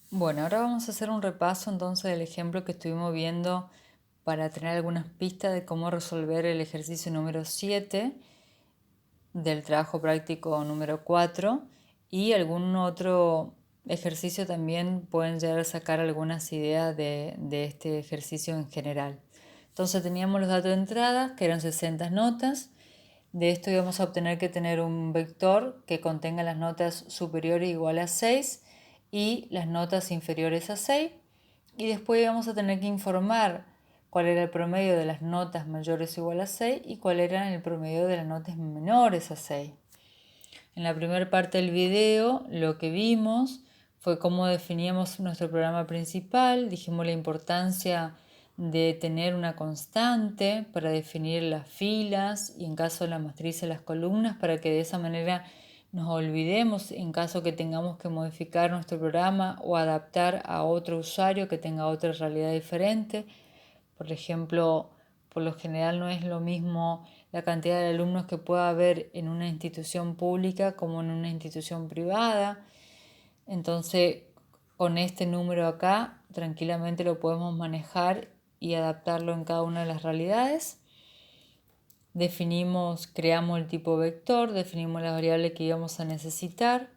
Bueno, ahora vamos a hacer un repaso entonces del ejemplo que estuvimos viendo para tener algunas pistas de cómo resolver el ejercicio número 7 del trabajo práctico número 4 y algún otro ejercicio también pueden llegar a sacar algunas ideas de este ejercicio en general. Entonces teníamos los datos de entrada que eran 60 notas. De esto íbamos a obtener que tener un vector que contenga las notas superiores igual a 6 y las notas inferiores a 6. Y después íbamos a tener que informar cuál era el promedio de las notas mayores o igual a 6 y cuál era el promedio de las notas menores a 6. En la primera parte del video lo que vimos fue cómo definíamos nuestro programa principal, dijimos la importancia de tener una constante para definir las filas y en caso de la matriz las columnas para que de esa manera nos olvidemos en caso que tengamos que modificar nuestro programa o adaptar a otro usuario que tenga otra realidad diferente. Por ejemplo, por lo general no es lo mismo la cantidad de alumnos que pueda haber en una institución pública como en una institución privada. Entonces, con este número acá, tranquilamente lo podemos manejar y adaptarlo en cada una de las realidades. Creamos el tipo vector, definimos las variables que íbamos a necesitar,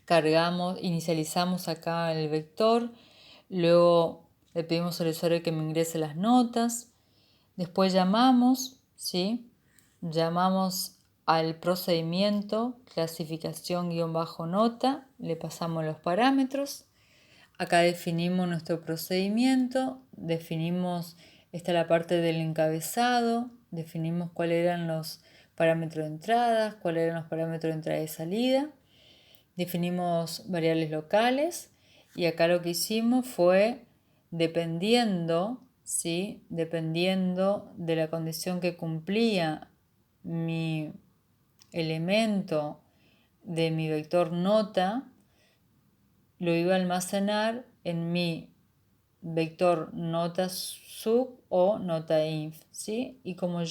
cargamos, inicializamos acá el vector, luego le pedimos al usuario que me ingrese las notas. Después llamamos, ¿sí? Llamamos al procedimiento clasificación-nota, le pasamos los parámetros. Acá definimos nuestro procedimiento, esta es la parte del encabezado, definimos cuáles eran los parámetros de entrada, cuáles eran los parámetros de entrada y salida. Definimos variables locales y acá lo que hicimos fue, dependiendo, ¿sí? Dependiendo de la condición que cumplía mi elemento de mi vector nota, lo iba a almacenar en mi vector nota sub o nota inf, ¿sí? Y como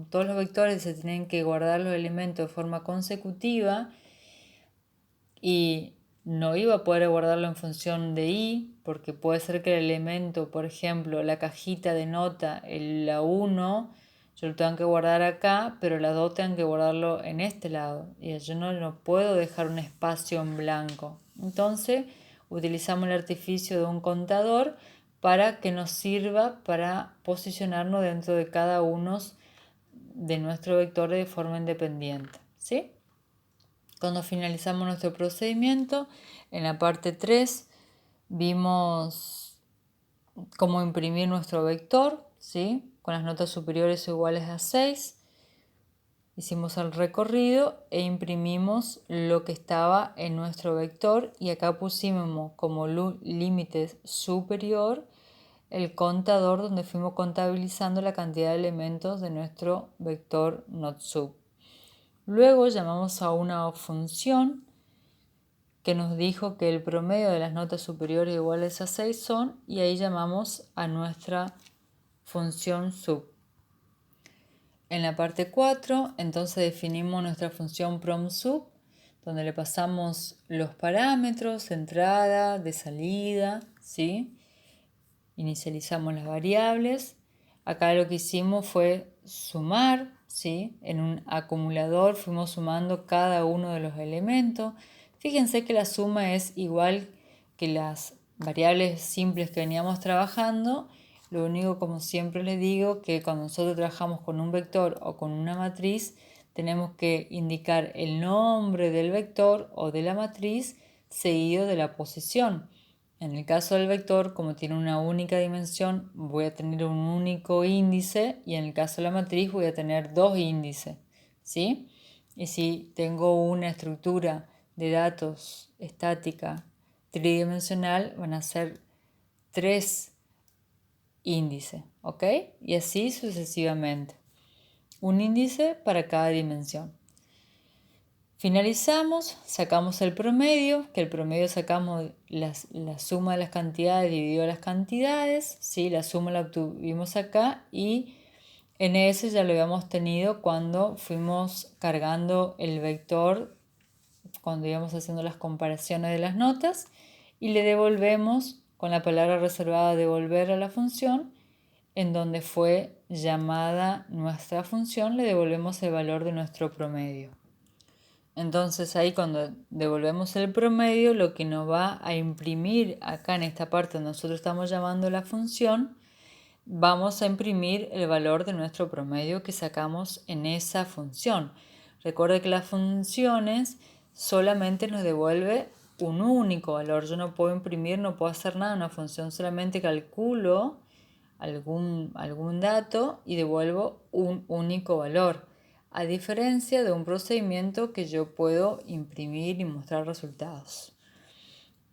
todos los vectores se tienen que guardar los elementos de forma consecutiva, y no iba a poder guardarlo en función de i, porque puede ser que el elemento, por ejemplo, la cajita de nota, la 1, yo lo tengo que guardar acá, pero la 2 tengo que guardarlo en este lado. Y yo no puedo dejar un espacio en blanco. Entonces, utilizamos el artificio de un contador para que nos sirva para posicionarnos dentro de cada uno de nuestros vectores de forma independiente, ¿sí? Cuando finalizamos nuestro procedimiento, en la parte 3 vimos cómo imprimir nuestro vector, ¿sí? Con las notas superiores o iguales a 6. Hicimos el recorrido e imprimimos lo que estaba en nuestro vector y acá pusimos como límite superior el contador donde fuimos contabilizando la cantidad de elementos de nuestro vector notsub. Luego llamamos a una función que nos dijo que el promedio de las notas superiores o iguales a 6 son, y ahí llamamos a nuestra función sub. En la parte 4, entonces definimos nuestra función promSub, donde le pasamos los parámetros de entrada, de salida, ¿sí? Inicializamos las variables. Acá lo que hicimos fue sumar, ¿sí? En un acumulador fuimos sumando cada uno de los elementos. Fíjense que la suma es igual que las variables simples que veníamos trabajando. Lo único, como siempre les digo, que cuando nosotros trabajamos con un vector o con una matriz, tenemos que indicar el nombre del vector o de la matriz seguido de la posición. En el caso del vector, como tiene una única dimensión, voy a tener un único índice, y en el caso de la matriz voy a tener dos índices, ¿sí? Y si tengo una estructura de datos estática tridimensional, van a ser tres índices, ¿ok? Y así sucesivamente. Un índice para cada dimensión. Finalizamos, sacamos el promedio, que el promedio sacamos la suma de las cantidades dividido las cantidades, ¿sí? La suma la obtuvimos acá y ese ya lo habíamos tenido cuando fuimos cargando el vector cuando íbamos haciendo las comparaciones de las notas, y le devolvemos con la palabra reservada devolver a la función, en donde fue llamada nuestra función, le devolvemos el valor de nuestro promedio. Entonces ahí cuando devolvemos el promedio, lo que nos va a imprimir acá en esta parte donde nosotros estamos llamando la función, vamos a imprimir el valor de nuestro promedio que sacamos en esa función. Recuerde que las funciones solamente nos devuelve un único valor. Yo no puedo imprimir, no puedo hacer nada en una función, solamente calculo algún dato y devuelvo un único valor, a diferencia de un procedimiento que yo puedo imprimir y mostrar resultados.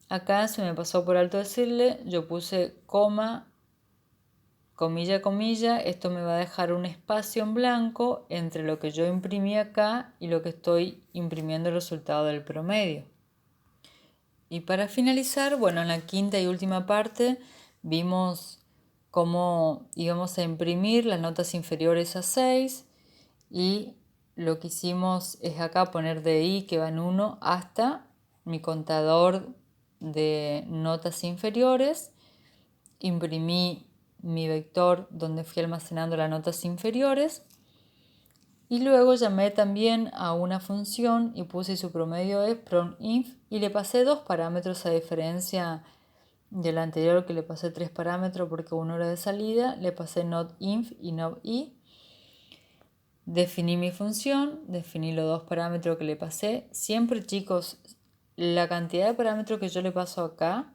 Acá se me pasó por alto decirle, yo puse coma, comilla, comilla, esto me va a dejar un espacio en blanco entre lo que yo imprimí acá y lo que estoy imprimiendo el resultado del promedio. Y para finalizar, bueno, en la quinta y última parte vimos cómo íbamos a imprimir las notas inferiores a 6 y lo que hicimos es acá poner de i que va en 1 hasta mi contador de notas inferiores, imprimí mi vector donde fui almacenando las notas inferiores y luego llamé también a una función y puse su promedio es prominf y le pasé 2 parámetros a diferencia del anterior que le pasé 3 parámetros porque uno era de salida, le pasé notinf y noti. Definí mi función, definí los 2 parámetros que le pasé. Siempre, chicos, la cantidad de parámetros que yo le paso acá,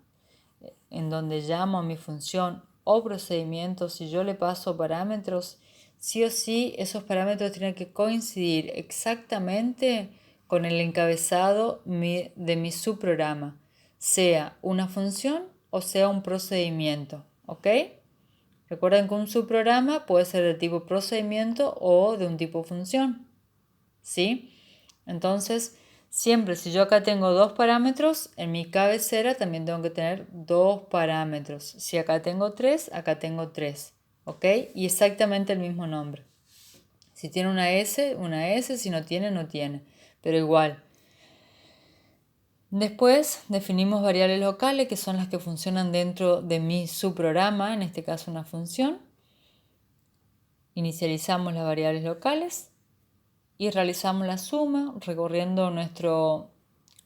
en donde llamo a mi función o procedimiento, si yo le paso parámetros, sí o sí esos parámetros tienen que coincidir exactamente con el encabezado de mi subprograma, sea una función o sea un procedimiento, ¿ok? Recuerden que un subprograma puede ser de tipo procedimiento o de un tipo función, ¿sí? Entonces, siempre si yo acá tengo 2 parámetros, en mi cabecera también tengo que tener 2 parámetros. Si acá tengo 3, acá tengo 3, ¿ok? Y exactamente el mismo nombre. Si tiene una S, si no tiene, no tiene, pero igual. Después definimos variables locales, que son las que funcionan dentro de mi subprograma, en este caso una función. Inicializamos las variables locales y realizamos la suma recorriendo nuestro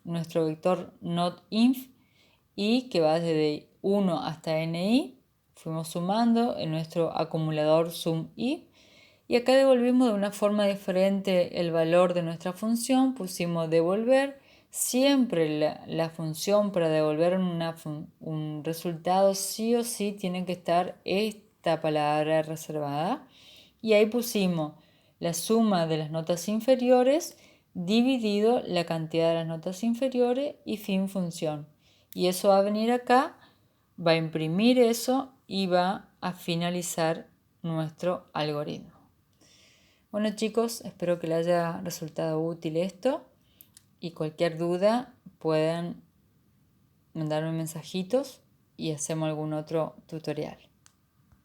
vector notinf y que va desde 1 hasta ni. Fuimos sumando en nuestro acumulador sumi y acá devolvimos de una forma diferente el valor de nuestra función. Pusimos devolver. Siempre la función para devolver un resultado sí o sí tiene que estar esta palabra reservada. Y ahí pusimos la suma de las notas inferiores dividido la cantidad de las notas inferiores y fin función. Y eso va a venir acá, va a imprimir eso y va a finalizar nuestro algoritmo. Bueno, chicos, espero que les haya resultado útil esto y cualquier duda pueden mandarme mensajitos y hacemos algún otro tutorial.